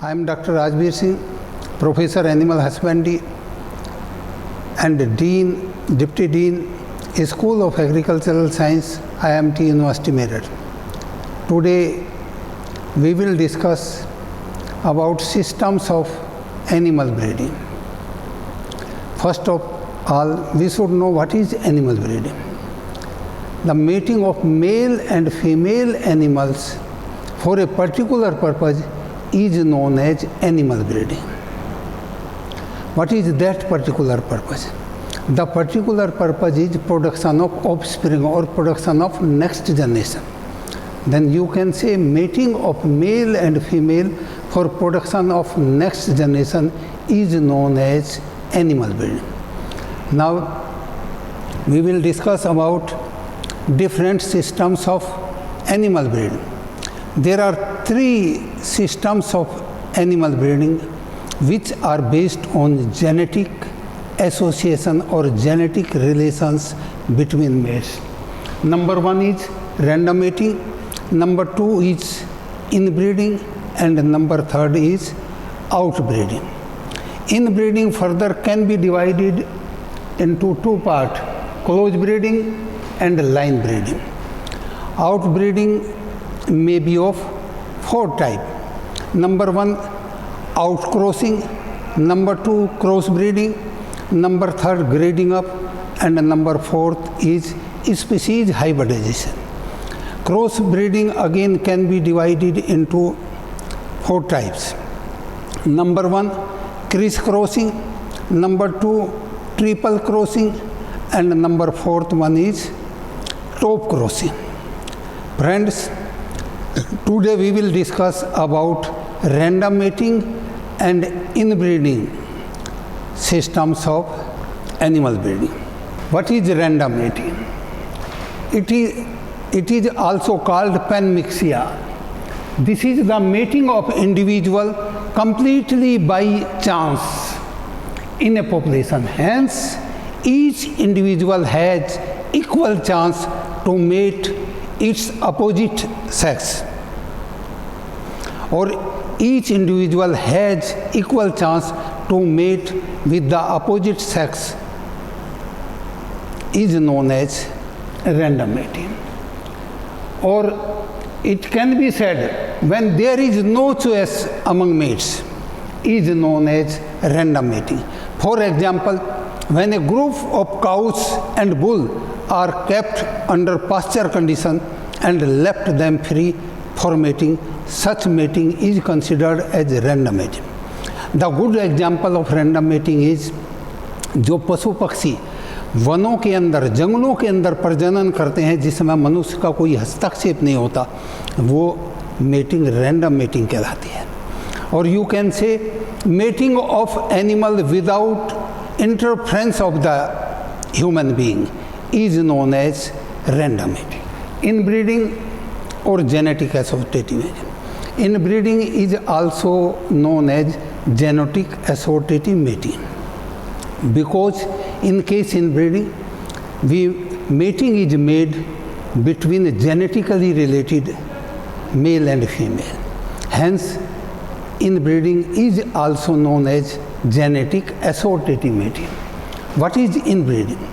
I am Dr. Singh, Professor Animal Husbandry and Dean, Deputy Dean, School of Agricultural Science, IIMT University Meerut. Today we will discuss about systems of animal breeding. First of all, we should know what is animal breeding. The mating of male and female animals for a particular purpose is known as animal breeding. What is that particular purpose? The particular purpose is production of offspring or production of next generation. Then you can say mating of male and female for production of next generation is known as animal breeding. Now we will discuss about different systems of animal breeding. There are three systems of animal breeding which are based on genetic association or genetic relations between mates. Number one is random mating, number two is inbreeding, and number third is outbreeding. Inbreeding further can be divided into two parts, close breeding and line breeding. Outbreeding may be of four types. Number one, outcrossing, number two, crossbreeding, number third, grading up, and number fourth is species hybridization. Crossbreeding again can be divided into four types. Number one, criss-crossing, number two, triple crossing, and number fourth one is top crossing. Friends, today we will discuss about random mating and inbreeding systems of animal breeding. What is random mating? It is also called panmixia. This is the mating of individual completely by chance in a population. Hence, each individual has equal chance to mate its opposite sex, or each individual has equal chance to mate with the opposite sex is known as random mating. Or it can be said when there is no choice among mates is known as random mating. For example, when a group of cows and bull are kept under pasture condition and left them free for mating, such mating is considered as random mating. The good example of random mating is जो पशु पक्षी वनों के अंदर, जंगलों के अंदर प्रजनन करते हैं जिसमें मनुष्य का कोई हस्तक्षेप नहीं होता, वो मेटिंग रैंडम मेटिंग कहलाती है. और you can say mating of animal without interference of the human being is known as random mating. Inbreeding or genetic associative. Inbreeding is also known as genetic associative mating, because in case inbreeding, mating is made between genetically related male and female. Hence, inbreeding is also known as genetic associative mating. What is inbreeding?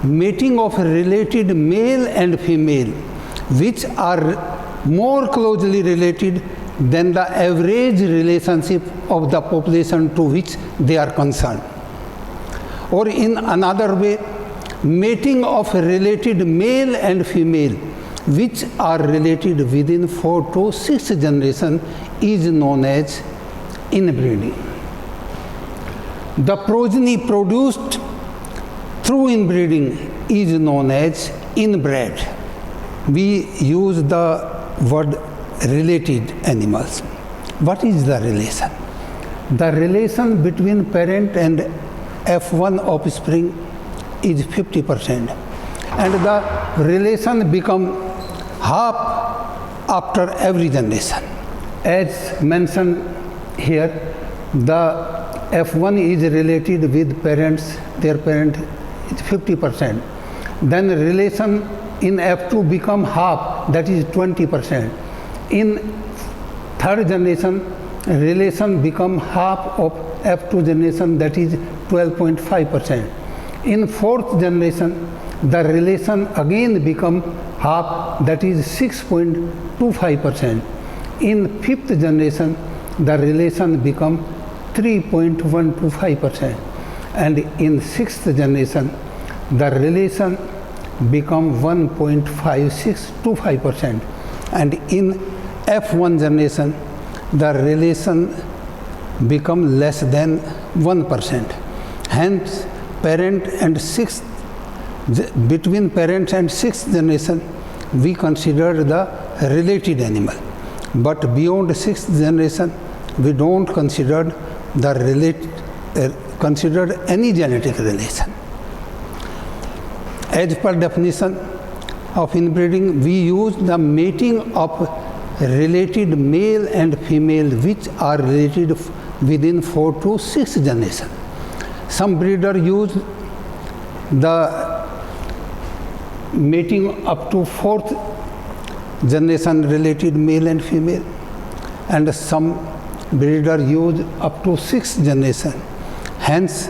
Mating of related male and female which are more closely related than the average relationship of the population to which they are concerned. Or in another way, mating of related male and female which are related within 4 to 6 generations is known as inbreeding. The progeny produced through inbreeding is known as inbred. We use the word related animals. What is the relation? The relation between parent and F1 offspring is 50%, and the relation become half after every generation. As mentioned here, the F1 is related with parents, their parent is 50%. Then relation in F2 become half, that is 20%. In third generation, relation become half of F2 generation, that is 12.5%. In fourth generation, the relation again become half, that is 6.25%. In fifth generation, the relation become 3.125%. And in sixth generation, the relation become 1.5625%. And in F1 generation, the relation become less than 1%. Hence, between parents and sixth generation, we consider the related animal. But beyond sixth generation, we don't consider consider any genetic relation. As per definition of inbreeding, we use the mating of related male and female which are related within 4 to 6 generations. Some breeder use the mating up to 4th generation related male and female, and some breeder use up to 6th generation. Hence,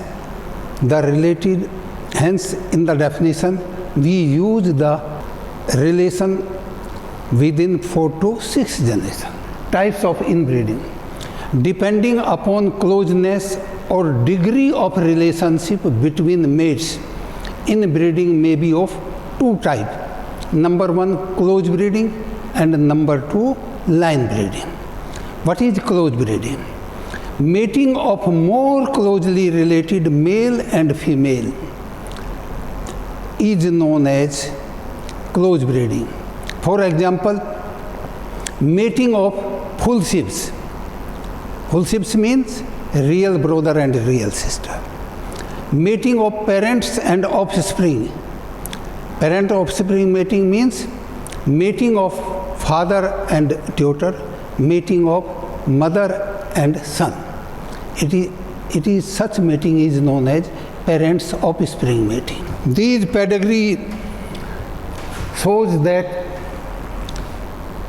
in the definition, we use the relation within 4 to 6 generations. Types of inbreeding. Depending upon closeness or degree of relationship between mates, inbreeding may be of 2 types. Number 1, close breeding, and number 2, line breeding. What is close breeding? Mating of more closely related male and female is known as close breeding. For example, mating of full ships. Full ships means real brother and real sister. Mating of parents and offspring. Parent-offspring mating means mating of father and daughter, mating of mother and son. It is such mating is known as parents-offspring mating. These pedigree shows that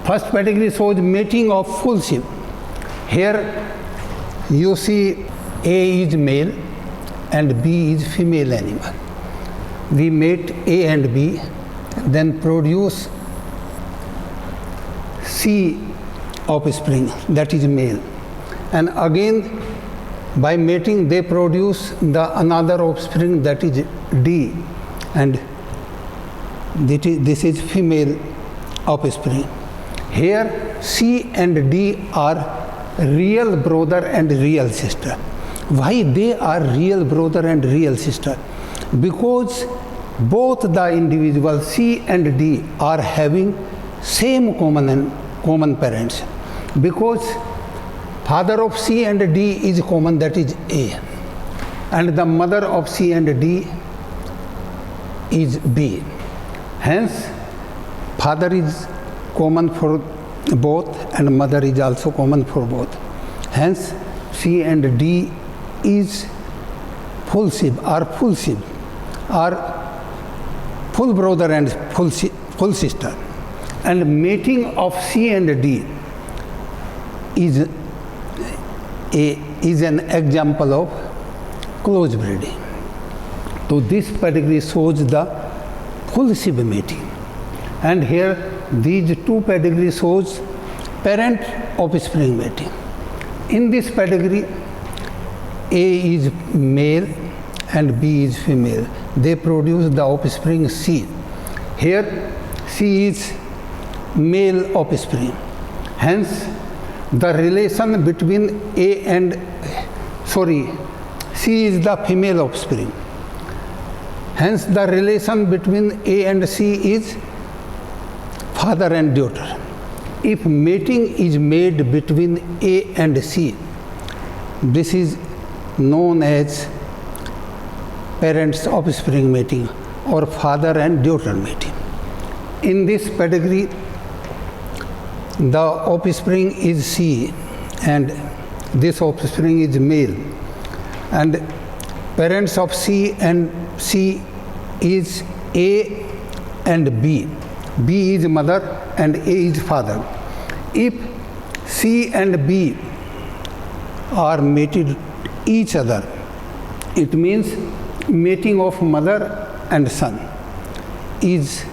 first pedigree shows mating of full sheep. Here you see A is male and B is female animal. We mate A and B, then produce C offspring, that is male. And again, by mating, they produce another offspring, that is D, and this is female offspring. Here, C and D are real brother and real sister. Why they are real brother and real sister? Because both the individual C and D are having same common parents. Because father of C and D is common, that is A, and the mother of C and D is B. Hence, father is common for both and mother is also common for both. Hence, C and D is full sheep, are full brother and full sister. And mating of C and D is an example of close breeding. So this pedigree shows the full sheep mating. And here these 2 pedigree shows parent offspring mating. In this pedigree, A is male and B is female. They produce the offspring C. Here C is male offspring. Hence, the relation between C is the female offspring. Hence, the relation between A and C is father and daughter. If mating is made between A and C, this is known as parents offspring mating or father and daughter mating. In this pedigree, the offspring is C and this offspring is male, and parents of C and C is A and B. B is mother and A is father. If C and B are mated each other. It means mating of mother and son is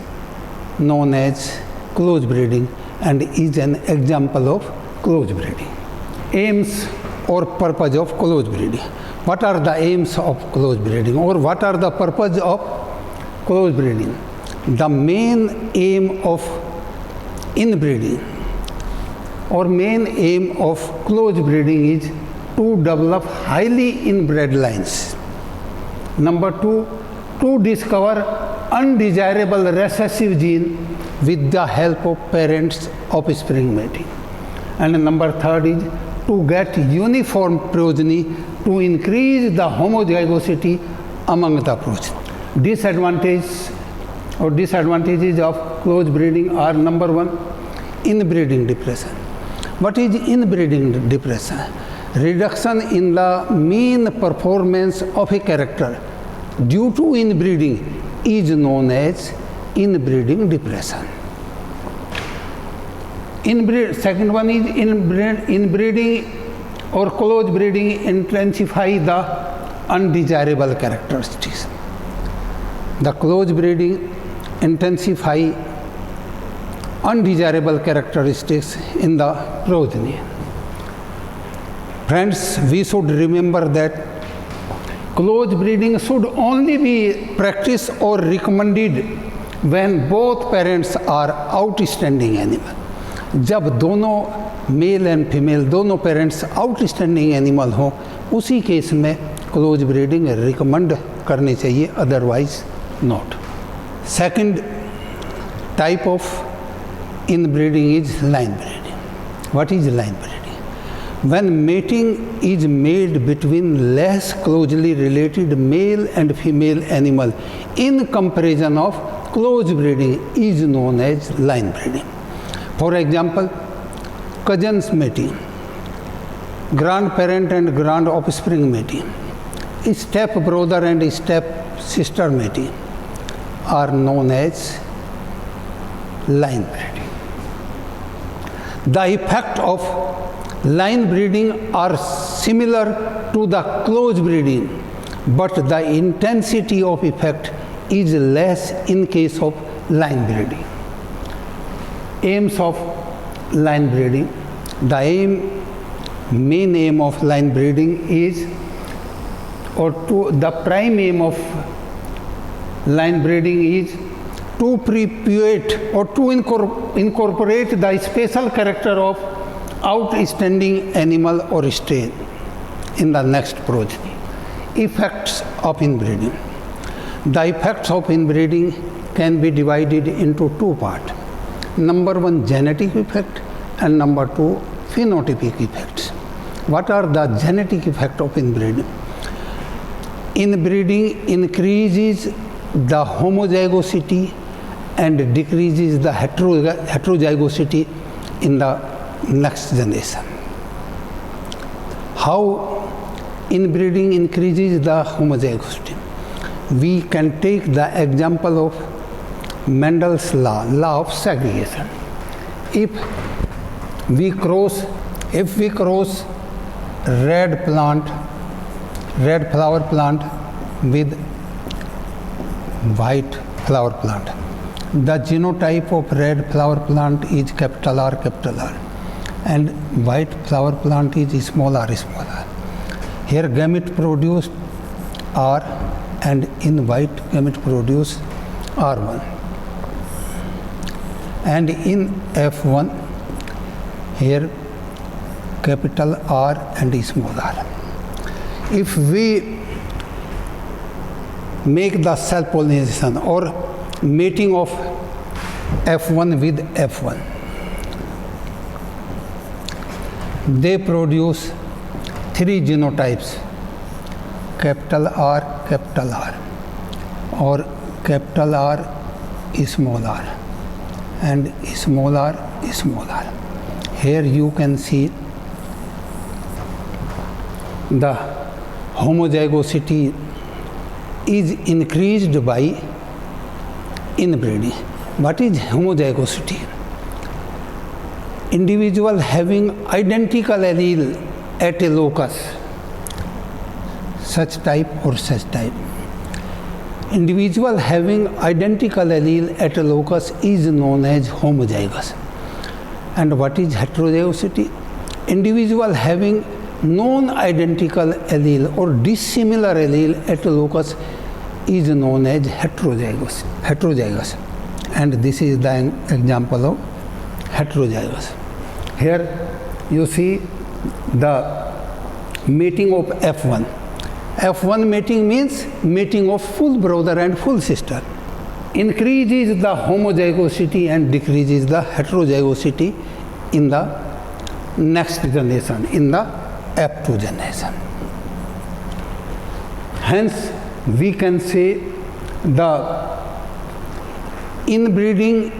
known as close breeding and is an example of close breeding. Aims or purpose of close breeding. What are the aims of close breeding, or what are the purpose of close breeding? The main aim of inbreeding or main aim of close breeding is to develop highly inbred lines. Number 2, to discover undesirable recessive gene with the help of parents' offspring mating. And number 3 is to get uniform progeny to increase the homozygosity among the progeny. Disadvantages of close breeding are: number 1, inbreeding depression. What is inbreeding depression? Reduction in the mean performance of a character due to inbreeding is known as inbreeding depression. Second one is inbreeding or close breeding intensify the undesirable characteristics. The close breeding intensify undesirable characteristics in the progeny. Friends, we should remember that close breeding should only be practiced or recommended when both parents are outstanding animal. जब दोनों male and female दोनों parents outstanding animal हों, उसी case में close breeding recommend करनी चाहिए, otherwise not. Second type of in breeding is line breeding. What is line breeding? When mating is made between less closely related male and female animal in comparison of close breeding is known as line breeding. For example, cousins mating, grandparent and grand offspring mating, step brother and step sister mating are known as line breeding. The effect of line breeding are similar to the close breeding, but the intensity of effect is less in case of line breeding. Aims of line breeding. Main aim of line breeding is, the prime aim of line breeding is to perpetuate or to incorporate the special character of outstanding animal or strain in the next progeny. Effects of inbreeding. The effects of inbreeding can be divided into 2 parts. Number 1, genetic effect, and number 2, phenotypic effects. What are the genetic effects of inbreeding? Inbreeding increases the homozygosity and decreases the heterozygosity in the next generation. How inbreeding increases the homozygosity? We can take the example of Mendel's law of segregation. If we cross red flower plant with white flower plant, the genotype of red flower plant is capital R, and white flower plant is small r. Here gamete produce R, and in white gamete produce R1. And in F1, here capital R and small r. If we make the self-pollination or mating of F1 with F1, they produce 3 genotypes, capital R, or capital R, small r, and small r. Here you can see the homozygosity is increased by inbreeding. What is homozygosity? Individual having identical at a locus, such type or such type. Individual having identical allele at a locus is known as homozygous. And what is heterozygosity? Individual having non-identical allele or dissimilar allele at a locus is known as heterozygous. And this is the example of heterozygous. Here you see the mating of F1. F1 mating means mating of full brother and full sister. Increases the homozygosity and decreases the heterozygosity in the next generation, in the F2 generation. Hence, we can say the inbreeding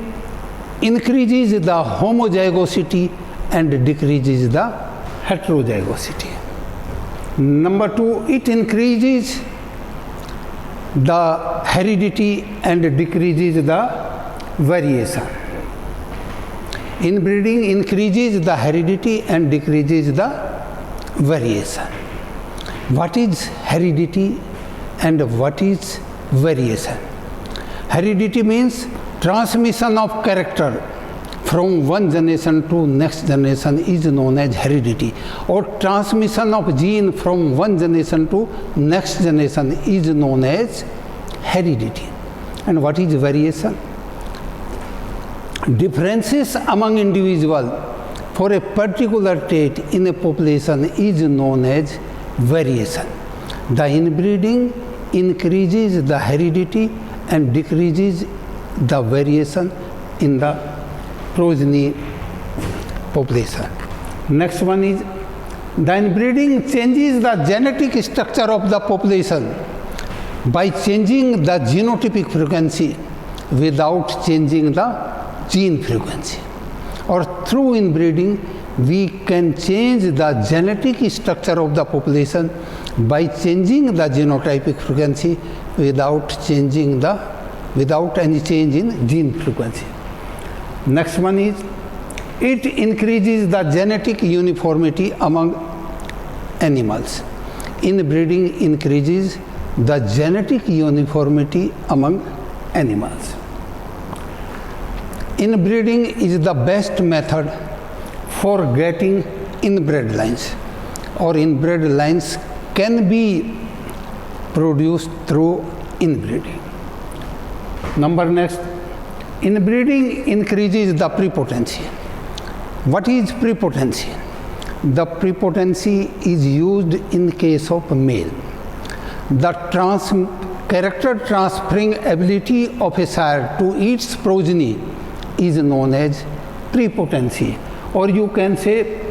increases the homozygosity and decreases the heterozygosity. Number 2, it increases the heredity and decreases the variation. Inbreeding increases the heredity and decreases the variation. What is heredity and what is variation? Heredity means transmission of character from one generation to next generation is known as heredity, or transmission of gene from one generation to next generation is known as heredity. And what is variation? Differences among individuals for a particular trait in a population is known as variation. The inbreeding increases the heredity and decreases the variation in the progeny population. Next one is the inbreeding changes the genetic structure of the population by changing the genotypic frequency without changing the gene frequency. Or through inbreeding, we can change the genetic structure of the population by changing the genotypic frequency without any change in gene frequency. Next one is it increases the genetic uniformity among animals. Inbreeding increases the genetic uniformity among animals. Inbreeding is the best method for getting inbred lines, or inbred lines can be produced through inbreeding. Number next, inbreeding increases the prepotency. What is prepotency? The prepotency is used in case of male. The character transferring ability of a sire to its progeny is known as prepotency, or you can say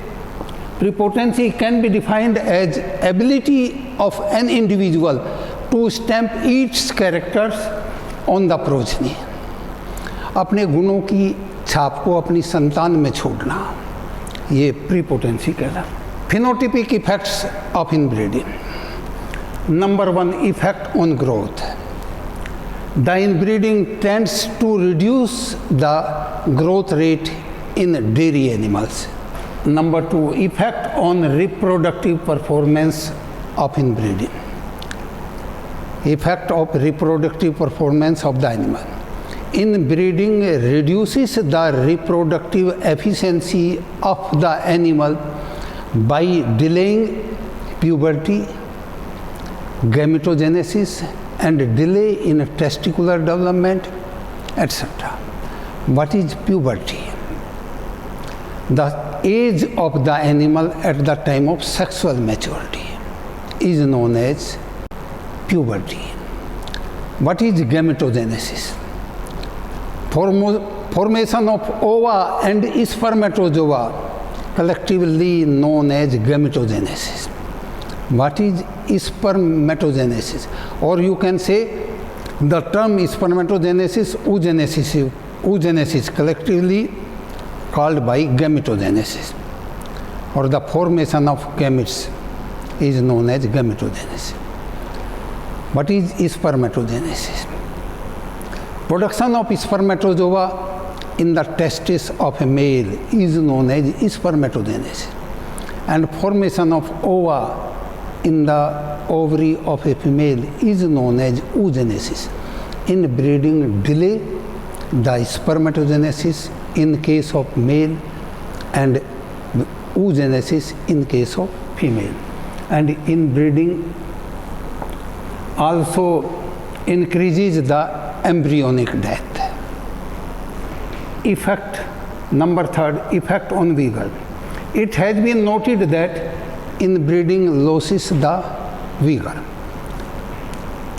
prepotency can be defined as ability of an individual to stamp its characters on the progeny. अपने गुणों की छाप को अपनी संतान में छोड़ना, ये प्रीपोटेंसी कहलाता। Phenotypic effects of inbreeding. Number 1, effect on growth. The inbreeding tends to reduce the growth rate in dairy animals. Number 2, effect on reproductive performance of inbreeding. Effect of reproductive performance of the animal. Inbreeding reduces the reproductive efficiency of the animal by delaying puberty, gametogenesis, and delay in testicular development, etc. What is puberty? The age of the animal at the time of sexual maturity is known as puberty. What is gametogenesis? Formation of ova and spermatozoa, collectively known as gametogenesis. What is spermatogenesis? Or you can say the term spermatogenesis, oogenesis, collectively called by gametogenesis, or the formation of gametes is known as gametogenesis. What is spermatogenesis? Production of spermatozoa in the testis of a male is known as spermatogenesis. and formation of ova in the ovary of a female is known as oogenesis. In breeding delay, the spermatogenesis in case of male and oogenesis in case of female. And in breeding also increases the embryonic death. Effect number 3, effect on vigor. It has been noted that inbreeding loses the vigor.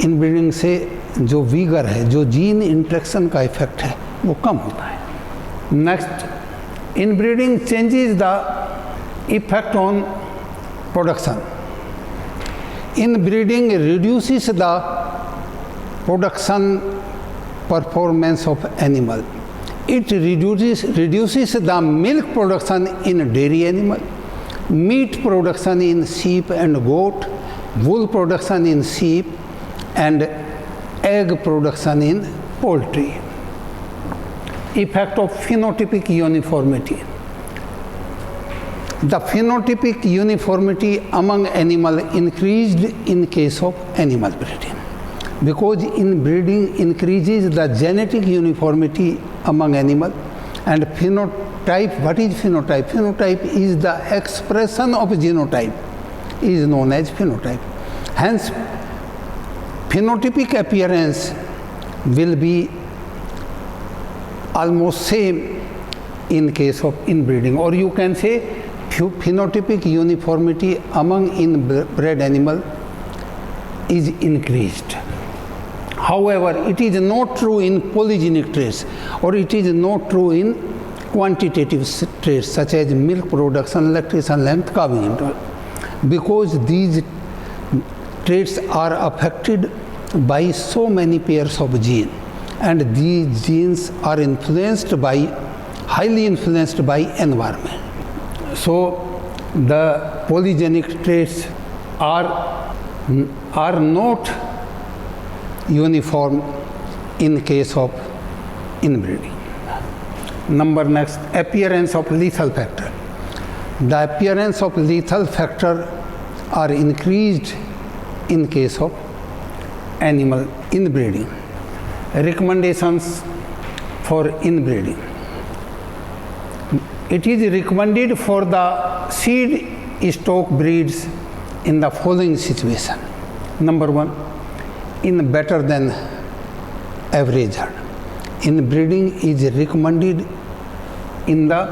Inbreeding से जो Uyghur है, जो gene interaction का effect है, वो कम होता है. Next, inbreeding changes the effect on production. Inbreeding reduces the production performance of animal. It reduces the milk production in dairy animal, meat production in sheep and goat, wool production in sheep, and egg production in poultry. Effect of phenotypic uniformity. The phenotypic uniformity among animal increased in case of animal breeding, because inbreeding increases the genetic uniformity among animal. And phenotype, what is phenotype? Phenotype is the expression of genotype, is known as phenotype. Hence, phenotypic appearance will be almost same in case of inbreeding, or you can say phenotypic uniformity among inbred animal is increased. However, it is not true in polygenic traits, or it is not true in quantitative traits such as milk production, lactation length, calving interval, because these traits are affected by so many pairs of genes, and these genes are highly influenced by environment. So the polygenic traits are not uniform in case of inbreeding. Next, appearance of lethal factor. The appearance of lethal factor are increased in case of animal inbreeding. Recommendations for inbreeding. It is recommended for the seed stock breeds in the following situation. Number 1, in better than average herd. Inbreeding is recommended in the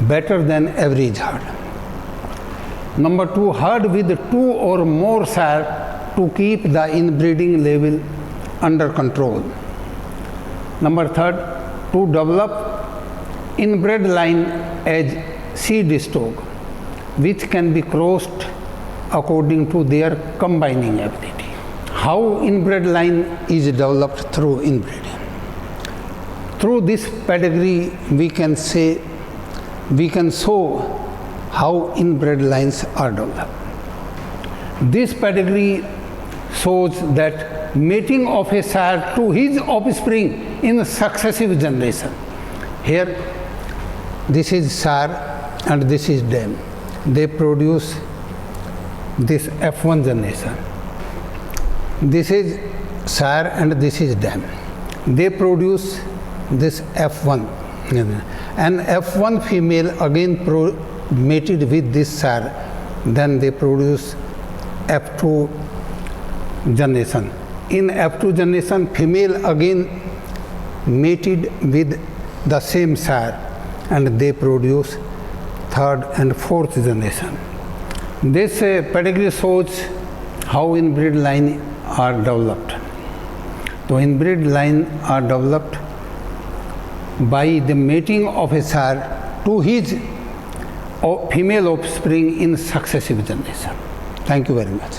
better than average herd. Number 2, herd with 2 or more sires to keep the inbreeding level under control. Number 3, to develop inbred line as seed stock, which can be crossed according to their combining ability. How inbred line is developed through inbreeding? Through this pedigree, we can show how inbred lines are developed. This pedigree shows that mating of a sire to his offspring in successive generation. Here, this is sire and this is dam. They produce this F1 generation. This is sire and this is dam. They produce this F1. And F1 female again mated with this sire. Then they produce F2 generation. In F2 generation, female again mated with the same sire, and they produce 3rd and 4th generation. This pedigree shows how inbred line are developed. So inbred line are developed by the mating of a sire to his female offspring in successive generation. Thank you very much.